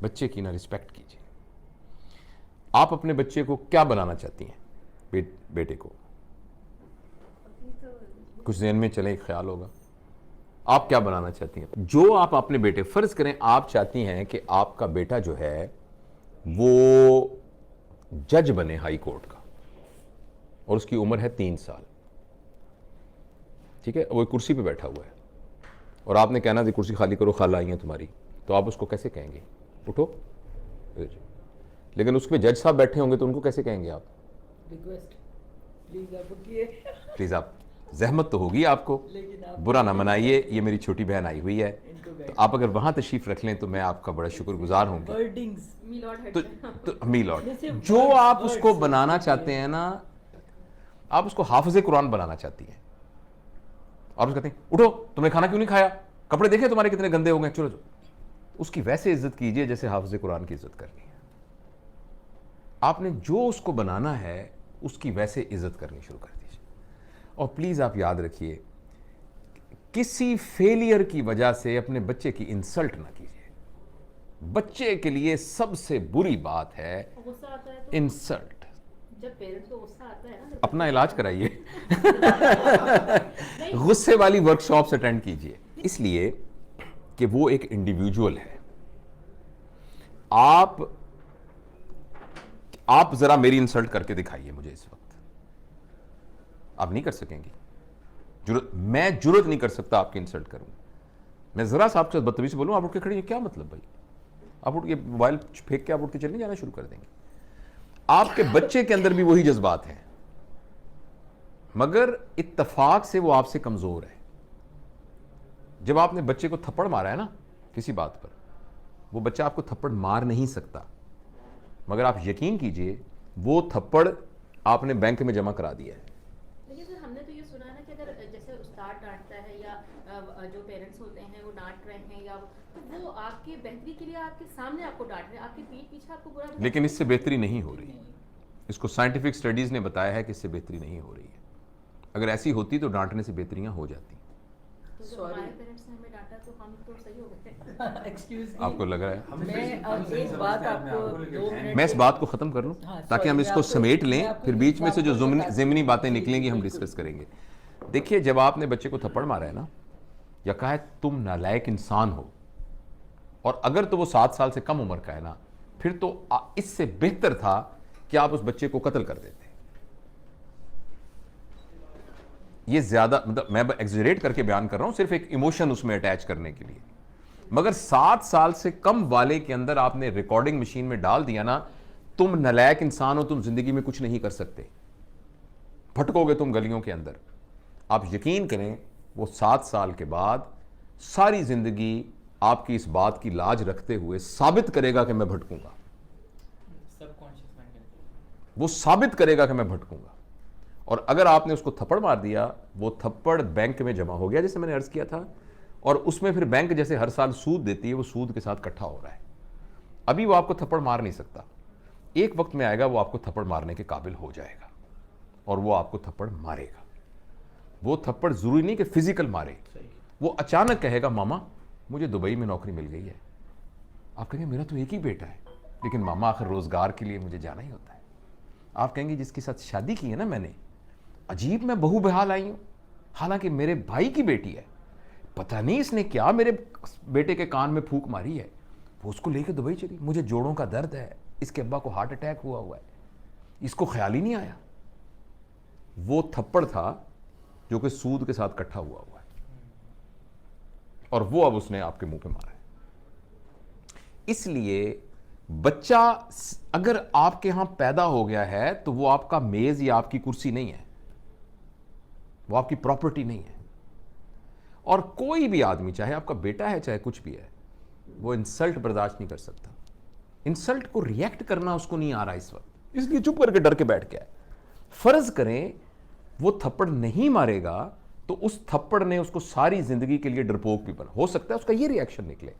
बच्चे की ना रिस्पेक्ट कीजिए। आप अपने बच्चे को क्या बनाना चाहती हैं? बेटे को कुछ ज़हन में चले, एक ख्याल होगा। आप क्या बनाना चाहती हैं? जो आप अपने बेटे, फर्ज करें आप चाहती हैं कि आपका बेटा जो है वो जज बने हाई कोर्ट का, और उसकी उम्र है 3 साल, ठीक है, वो कुर्सी पे बैठा हुआ है, और आपने कहना थी कुर्सी खाली करो, खाला आई है तुम्हारी, तो आप उसको कैसे कहेंगे उठो? लेकिन उसमें जज साहब बैठे होंगे तो उनको कैसे कहेंगे आप? रिक्वेस्ट प्लीज आप उठिए। प्लीज आप, जहमत तो होगी आपको, बुरा ना मनाइए, ये मेरी छोटी बहन आई हुई है, तो आप अगर वहां तशरीफ रख लें तो मैं आपका बड़ा शुक्रगुजार हूंगा। तो मी लॉर्ड, जो आप उसको बनाना चाहते हैं ना, आप उसको हाफिज़े कुरान बनाना चाहती हैं, आप उसको कहते हैं उठो, तुमने खाना क्यों नहीं खाया, कपड़े देखे तुम्हारे कितने गंदे हो गए, चलो चलो। उसकी वैसे इज्जत कीजिए जैसे हाफिज़े कुरान की इज्जत करनी है। आपने जो उसको बनाना है उसकी वैसे इज्जत करनी शुरू कर दीजिए। और प्लीज आप याद रखिए, किसी फेलियर की वजह से अपने बच्चे की इंसल्ट ना कीजिए। बच्चे के लिए सबसे बुरी बात है इंसल्ट। जब पेरेंट्स को गुस्सा आता है ना, अपना इलाज कराइए। गुस्से वाली वर्कशॉप्स अटेंड कीजिए, इसलिए कि वो एक इंडिविजुअल है। आप जरा मेरी इंसल्ट करके दिखाइए मुझे इस वक्त, आप नहीं कर सकेंगी। मैं जुर्रत नहीं कर सकता आपकी इंसल्ट करूं। मैं जरा सा आपसे बदतमीजी बोलूं, आप उठ के खड़ी हैं, क्या मतलब भाई? आप उठ के मोबाइल फेंक के आप उठ के चलने जाना शुरू कर देंगे। आपके बच्चे के अंदर भी वही जज्बात हैं, मगर इत्तफाक से वो आपसे कमजोर है। जब आपने बच्चे को थप्पड़ मारा है ना किसी बात पर, वो बच्चा आपको थप्पड़ मार नहीं सकता, मगर आप यकीन कीजिए वो थप्पड़ आपने बैंक में जमा करा दिया है। लेकिन सर हमने तो ये सुना है ना कि अगर जैसे उस्ताद डांटता है या जो पेरेंट्स होते हैं वो डांट रहे हैं, या तो वो आपकी बेहतरी के लिए आपके सामने आपको डांट रहे हैं, आपके पीठ पीछे आपको बुरा, लेकिन इससे बेहतरी नहीं हो रही। इसको साइंटिफिक स्टडीज ने बताया है कि इससे बेहतरी नहीं हो रही है। अगर ऐसी होती तो डांटने से बेहतरियां हो जाती। तो जब हमारे पेरेंट्स ने हमें डांटा तो हम तो सही हो गए। एक्सक्यूज आपको लग रहा है? मैं अब एक बात आपको 2 मिनट मैं इस बात को खत्म कर लूं ताकि हम इसको समेट लें, फिर बीच में से जो ज़िमनी बातें निकलेंगी हम डिस्कस करेंगे। देखिए, जब आपने बच्चे को थप्पड़ मारा है ना, या कहा है तुम नालायक इंसान हो, और अगर तो वो 7 साल से कम उम्र का है ना, फिर तो इससे बेहतर था कि आप उस बच्चे को कत्ल कर देते। ये ज्यादा, मतलब मैं एग्जरेट करके बयान कर रहा हूं, सिर्फ एक इमोशन उसमें अटैच करने के लिए। मगर 7 साल से कम वाले के अंदर आपने रिकॉर्डिंग मशीन में डाल दिया ना, तुम नालायक इंसान हो, तुम जिंदगी में कुछ नहीं कर सकते, भटकोगे तुम गलियों के अंदर, आप यकीन करें वो 7 साल के बाद सारी जिंदगी आपकी इस बात की लाज रखते हुए साबित करेगा कि मैं भटकूंगा। वो साबित करेगा कि मैं भटकूंगा। और अगर आपने उसको थप्पड़ मार दिया, वो थप्पड़ बैंक में जमा हो गया, जैसे मैंने अर्ज किया था, और उसमें फिर बैंक जैसे हर साल सूद देती है, वो सूद के साथ इकट्ठा हो रहा है। अभी वो आपको थप्पड़ मार नहीं सकता, एक वक्त में आएगा वो आपको थप्पड़ मारने के काबिल हो जाएगा, और वो आपको थप्पड़ मारेगा। वो थप्पड़ जरूरी नहीं कि फिजिकल मारे, वो अचानक कहेगा मामा मुझे दुबई में नौकरी मिल गई है। आप कहेंगे मेरा तो एक ही बेटा है, लेकिन मामा आखिर रोजगार के लिए मुझे जाना ही होता है। आप कहेंगे जिसके साथ शादी की है ना मैंने, अजीब मैं बहू बेहाल आई हूं, हालांकि मेरे भाई की बेटी है, पता नहीं इसने क्या मेरे बेटे के कान में फूंक मारी है, वो उसको लेके दुबई चली, मुझे जोड़ों का दर्द है, इसके अब्बा को हार्ट अटैक हुआ है, इसको ख्याल ही नहीं आया। वो थप्पड़ था जो कि सूद के साथ इकट्ठा हुआ है, और वो अब उसने आपके मुंह पे मारा है। इसलिए बच्चा अगर आपके यहां पैदा हो गया है तो वो आपका मेज या आपकी कुर्सी नहीं है, वो आपकी प्रॉपर्टी नहीं है। और कोई भी आदमी, चाहे आपका बेटा है चाहे कुछ भी है, वो इंसल्ट बर्दाश्त नहीं कर सकता। इंसल्ट को रिएक्ट करना उसको नहीं आ रहा इस वक्त, इसलिए चुप करके डर के बैठ गया है। फर्ज करें वो थप्पड़ नहीं मारेगा तो उस थप्पड़ ने उसको सारी जिंदगी के लिए डरपोक भी बना, हो सकता है उसका ये रिएक्शन निकले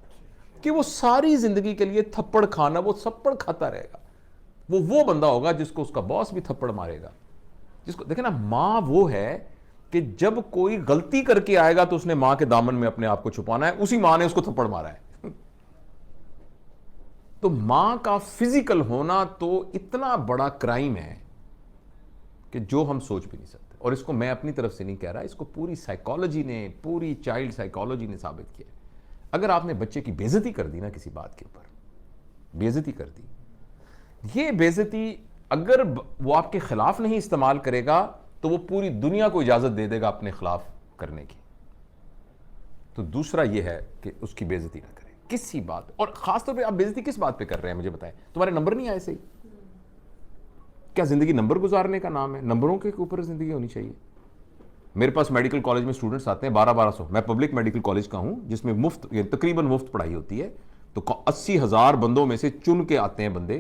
कि वो सारी जिंदगी के लिए थप्पड़ खाना, वो थप्पड़ खाता रहेगा। वो बंदा होगा जिसको उसका बॉस भी थप्पड़ मारेगा, जिसको देखे ना, मां वो है कि जब कोई गलती करके आएगा तो उसने मां के दामन में अपने आप को छुपाना है, उसी मां ने उसको थप्पड़ मारा है। तो मां का फिजिकल होना तो इतना बड़ा क्राइम है कि जो हम सोच भी नहीं सकते। और इसको मैं अपनी तरफ से नहीं कह रहा, इसको पूरी साइकोलॉजी ने, पूरी चाइल्ड साइकोलॉजी ने साबित किया। अगर आपने बच्चे की बेइज्जती कर दी ना किसी बात के ऊपर, बेइज्जती कर दी, ये बेइज्जती अगर वो आपके खिलाफ नहीं इस्तेमाल करेगा तो वो पूरी दुनिया को इजाजत दे देगा अपने खिलाफ करने की। तो दूसरा ये है कि उसकी बेइज्जती ना करें किसी बात। और खासतौर पे आप बेइज्जती किस बात पे कर रहे हैं मुझे बताएं। तुम्हारे नंबर नहीं आए सही, क्या जिंदगी नंबर गुजारने का नाम है? नंबरों के ऊपर जिंदगी होनी चाहिए। मेरे पास मेडिकल कॉलेज में स्टूडेंट्स आते हैं 1200। मैं पब्लिक मेडिकल कॉलेज का हूं जिसमें मुफ्त, तकरीबन मुफ्त पढ़ाई होती है। तो 80,000 बंदों में से चुन के आते हैं बंदे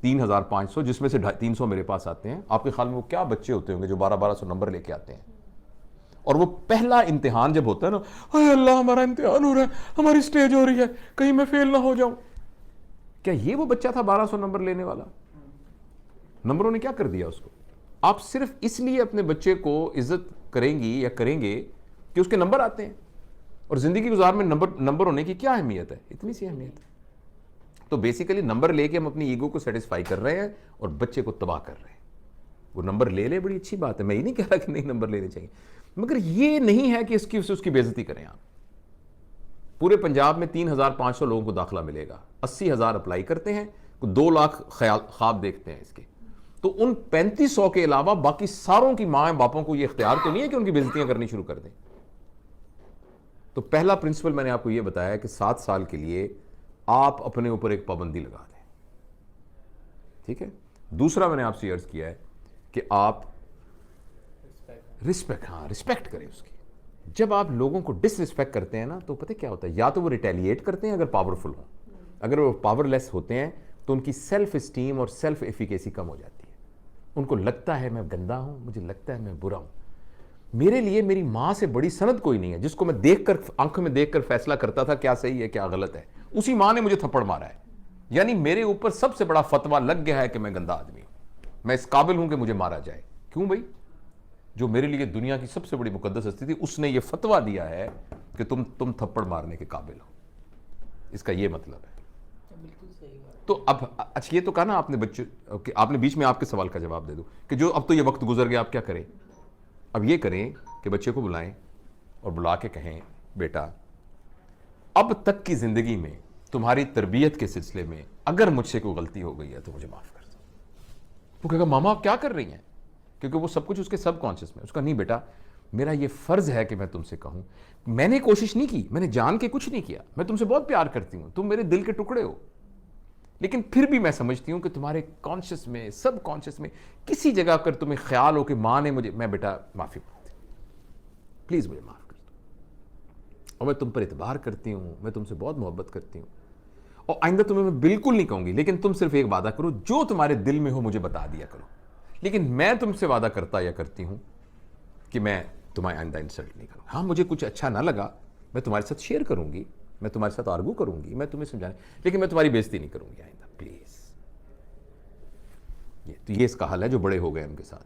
3,500, जिसमें से 350 मेरे पास आते हैं। आपके ख्याल में वो क्या बच्चे होते होंगे जो 1200 नंबर लेके आते हैं? और वो पहला इम्तिहान जब होता है ना, हाय अल्लाह हमारा इम्तिहान हो रहा है, हमारी स्टेज हो रही है, कहीं मैं फेल ना हो जाऊं। क्या ये वो बच्चा था 1200 नंबर लेने वाला? नंबरों ने क्या कर दिया उसको? आप सिर्फ इसलिए अपने बच्चे को इज्जत करेंगी या करेंगे कि उसके नंबर आते हैं। और जिंदगी गुजार में नंबर होने की क्या अहमियत है? इतनी सी अहमियत है। तो बेसिकली नंबर लेके हम अपनी ईगो को सेटिस्फाई कर रहे हैं और बच्चे को तबाह कर रहे हैं। वो नंबर ले बड़ी अच्छी बात है, मैं ये नहीं कह रहा कि नहीं नंबर लेने चाहिए, मगर ये नहीं है कि उसकी बेइज्जती करें आप। पूरे पंजाब में 3,500 लोगों को दाखिला मिलेगा, 80,000 अप्लाई करते हैं, 2 लाख ख्वाब देखते हैं इसके। तो उन 3500 के अलावा बाकी सारों की माँ बापों को यह इख्तियार तो नहीं है कि उनकी बेइज्जतियां करनी शुरू कर दें। तो पहला प्रिंसिपल मैंने आपको यह बताया कि 7 साल के लिए आप अपने ऊपर एक पाबंदी लगा दें, ठीक है। दूसरा मैंने आपसे अर्ज किया है कि आप रिस्पेक्ट करें उसकी। जब आप लोगों को डिसरिस्पेक्ट करते हैं ना, तो पता क्या होता है, या तो वो रिटेलिएट करते हैं अगर पावरफुल हो, अगर वो पावरलेस होते हैं तो उनकी सेल्फ इस्टीम और सेल्फ एफिकेसी कम हो जाती है। उनको लगता है मैं गंदा हूं, मुझे लगता है मैं बुरा हूं, मेरे लिए मेरी मां से बड़ी सनद कोई नहीं है जिसको मैं देखकर, आंखों में देखकर फैसला करता था क्या सही है क्या गलत है। उसी मां ने मुझे थप्पड़ मारा है, यानी मेरे ऊपर सबसे बड़ा फतवा लग गया है कि मैं गंदा आदमी हूं, मैं इस काबिल हूं कि मुझे मारा जाए। क्यों भाई? जो मेरे लिए दुनिया की सबसे बड़ी मुकद्दस हस्ती थी, उसने ये फतवा दिया है कि तुम थप्पड़ मारने के काबिल हो। इसका ये मतलब है। बिल्कुल सही बात। तो अब अच्छा, ये तो कहा ना आपने बच्चे, आपने बीच में आपके सवाल का जवाब दे दूं कि जो अब तो ये वक्त गुजर गया, आप क्या करें? अब ये करें कि बच्चे को बुलाएं और बुला के कहें, बेटा अब तक की जिंदगी में तुम्हारी तरबियत के सिलसिले में अगर मुझसे कोई गलती हो गई है तो मुझे माफ कर दो। वो कहेगा मामा आप क्या कर रही हैं, क्योंकि वो सब कुछ उसके सबकॉन्शियस में। उसका नहीं बेटा, मेरा ये फर्ज है कि मैं तुमसे कहूं, मैंने कोशिश नहीं की, मैंने जान के कुछ नहीं किया, मैं तुमसे बहुत प्यार करती हूं, तुम मेरे दिल के टुकड़े हो, लेकिन फिर भी मैं समझती हूं कि तुम्हारे कॉन्शियस में, सब कॉन्शियस में किसी जगह कर तुम्हें ख्याल हो कि मां ने मुझे, मैं बेटा माफी मांगती हूं, प्लीज मुझे माफ कर दो, और मैं तुम पर इतबार करती हूं, मैं तुमसे बहुत मोहब्बत करती हूं, और आइंदा तुम्हें मैं बिल्कुल नहीं कहूंगी, लेकिन तुम सिर्फ एक वादा करो, जो तुम्हारे दिल में हो मुझे बता दिया करो, लेकिन मैं तुमसे वादा करता या करती हूं कि मैं तुम्हारे आइंदा इंसल्ट नहीं करूंगा। हाँ, मुझे कुछ अच्छा ना लगा, मैं तुम्हारे साथ शेयर करूंगी, मैं तुम्हारे साथ आर्गू करूंगी, मैं तुम्हें समझाने, लेकिन मैं तुम्हारी बेइज्जती नहीं करूंगी आइंदा, प्लीज। तो ये इसका हल है जो बड़े हो गए उनके साथ।